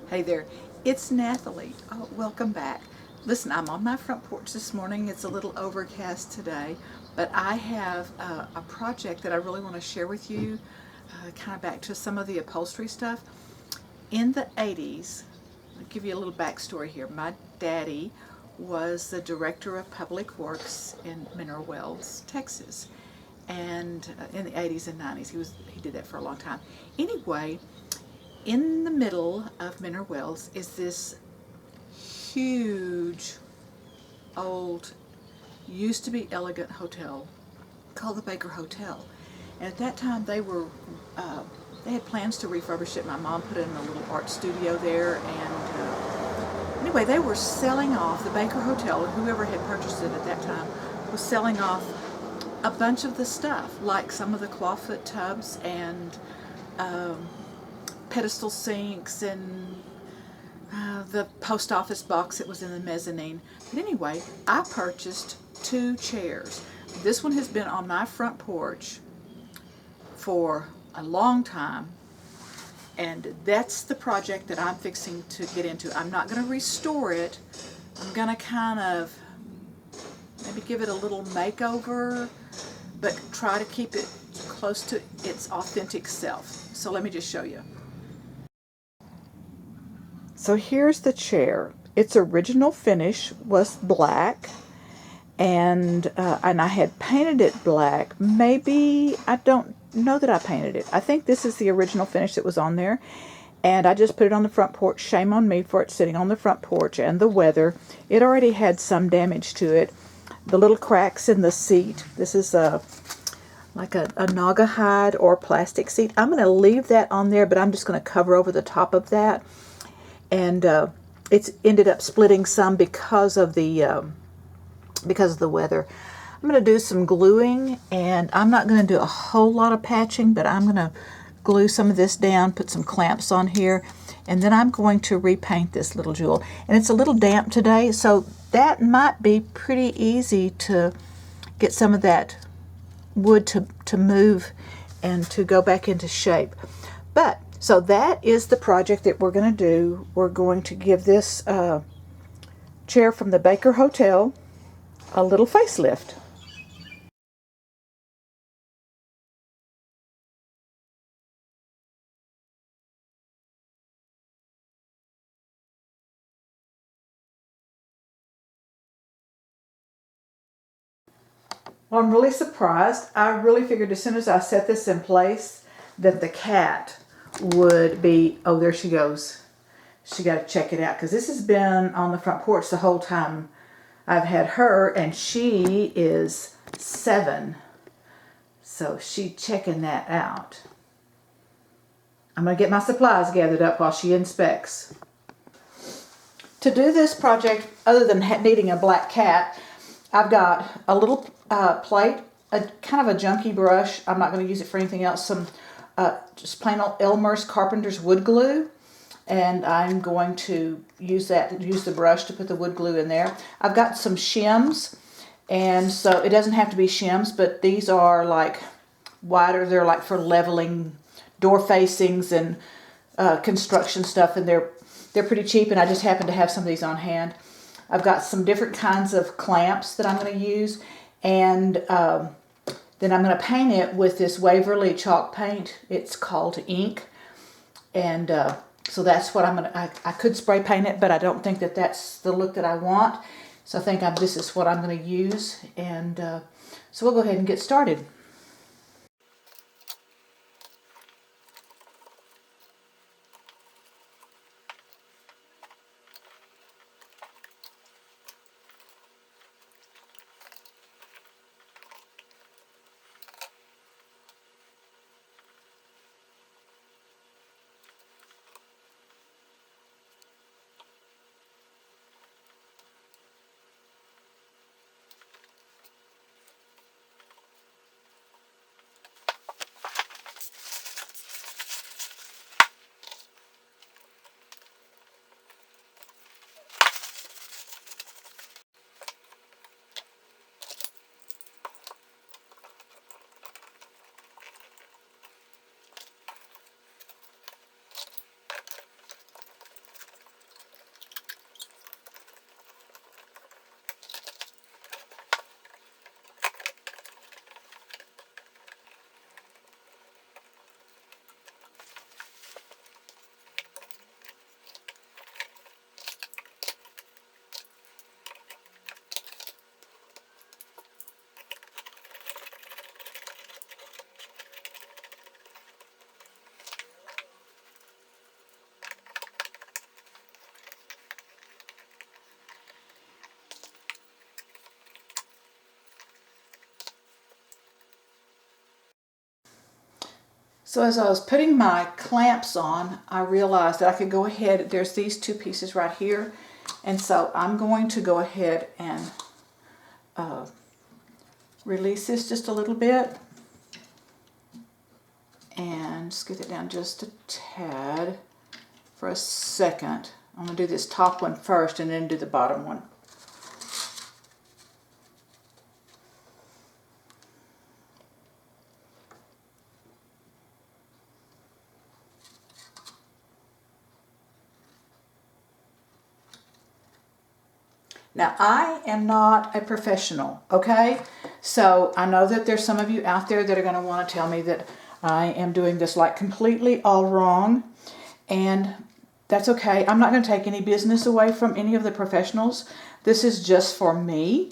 Hey there, it's Nathalie. Oh, welcome back. Listen, I'm on my front porch this morning. It's a little overcast today, but I have a project that I really want to share with you, kind of back to some of the upholstery stuff. In the 80s, I'll give you a little backstory here. My daddy was the director of public works in Mineral Wells, Texas. And in the 80s and 90s, he did that for a long time. Anyway, in the middle of Mineral Wells is this huge, old, used to be elegant hotel called the Baker Hotel. And at that time, they had plans to refurbish it. My mom put in a little art studio there, and anyway, they were selling off the Baker Hotel. Whoever had purchased it at that time was selling off a bunch of the stuff, like some of the clawfoot tubs and pedestal sinks and the post office box that was in the mezzanine. But anyway, I purchased two chairs. This one has been on my front porch for a long time, and that's the project that I'm fixing to get into. I'm not going to restore it. I'm going to kind of maybe give it a little makeover, but try to keep it close to its authentic self. So let me just show you. So here's the chair. Its original finish was black, and I had painted it black. Maybe, I don't know that I painted it. I think this is the original finish that was on there, and I just put it on the front porch. Shame on me for it sitting on the front porch and the weather. It already had some damage to it. The little cracks in the seat. This is like a naga hide or plastic seat. I'm going to leave that on there, but I'm just going to cover over the top of that. And it's ended up splitting some because of the weather. I'm going to do some gluing, and I'm not going to do a whole lot of patching, but I'm going to glue some of this down, put some clamps on here, and then I'm going to repaint this little jewel. And it's a little damp today, so that might be pretty easy to get some of that wood to move and to go back into shape. But so that is the project that we're going to do. We're going to give this chair from the Baker Hotel a little facelift. Well, I'm really surprised. I really figured as soon as I set this in place that the cat would be, oh, there she goes. She got to check it out, because this has been on the front porch the whole time I've had her, and she is 7. So she checking that out. I'm going to get my supplies gathered up while she inspects. To do this project, other than needing a black cat, I've got a little plate, a kind of a junky brush. I'm not going to use it for anything else. Some just plain old Elmer's Carpenter's wood glue. And I'm going to use the brush to put the wood glue in there. I've got some shims, and so it doesn't have to be shims, but these are like wider. They're like for leveling door facings and construction stuff, and they're pretty cheap, and I just happen to have some of these on hand. I've got some different kinds of clamps that I'm going to use, and then I'm going to paint it with this Waverly chalk paint. It's called ink, and so that's what I'm going to, I could spray paint it, but I don't think that that's the look that I want. So I think this is what I'm going to use, and so we'll go ahead and get started. So as I was putting my clamps on, I realized that I could go ahead, there's these two pieces right here, and so I'm going to go ahead and release this just a little bit and scoot it down just a tad for a second. I'm going to do this top one first and then do the bottom one. Now, I am not a professional, okay? So I know that there's some of you out there that are going to want to tell me that I am doing this like completely all wrong, and that's okay. I'm not going to take any business away from any of the professionals. This is just for me,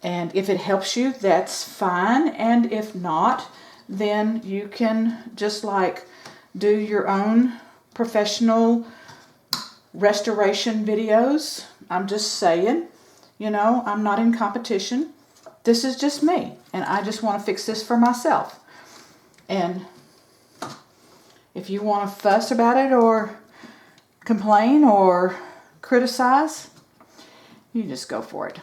and if it helps you, that's fine, and if not, then you can just like do your own professional restoration videos. I'm just saying, you know, I'm not in competition. This is just me, and I just want to fix this for myself. And if you want to fuss about it or complain or criticize, you just go for it.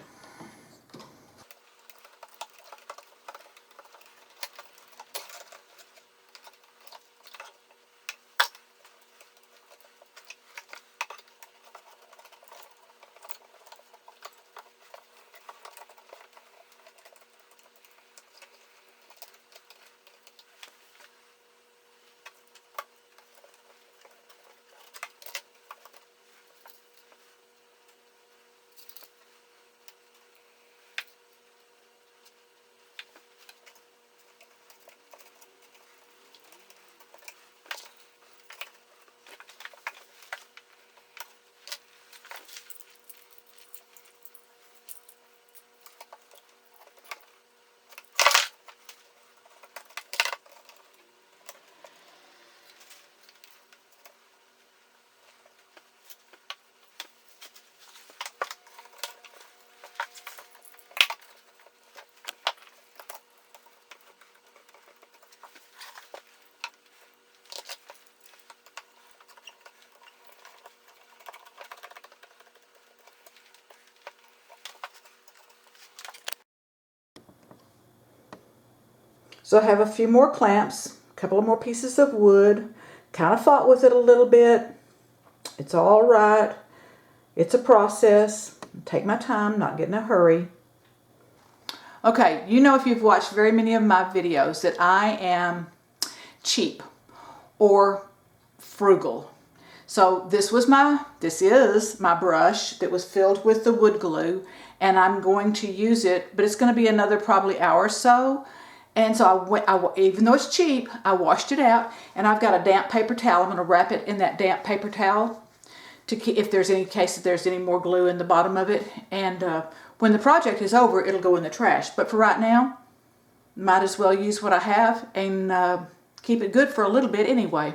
So I have a few more clamps, a couple of more pieces of wood, kind of fought with it a little bit. It's all right. It's a process. Take my time, not get in a hurry. Okay, you know if you've watched very many of my videos that I am cheap or frugal. So this is my brush that was filled with the wood glue, and I'm going to use it, but it's going to be another probably hour or so. And so even though it's cheap, I washed it out, and I've got a damp paper towel. I'm going to wrap it in that damp paper towel to keep, if there's any case that there's any more glue in the bottom of it. And when the project is over, it'll go in the trash. But for right now, might as well use what I have and keep it good for a little bit anyway.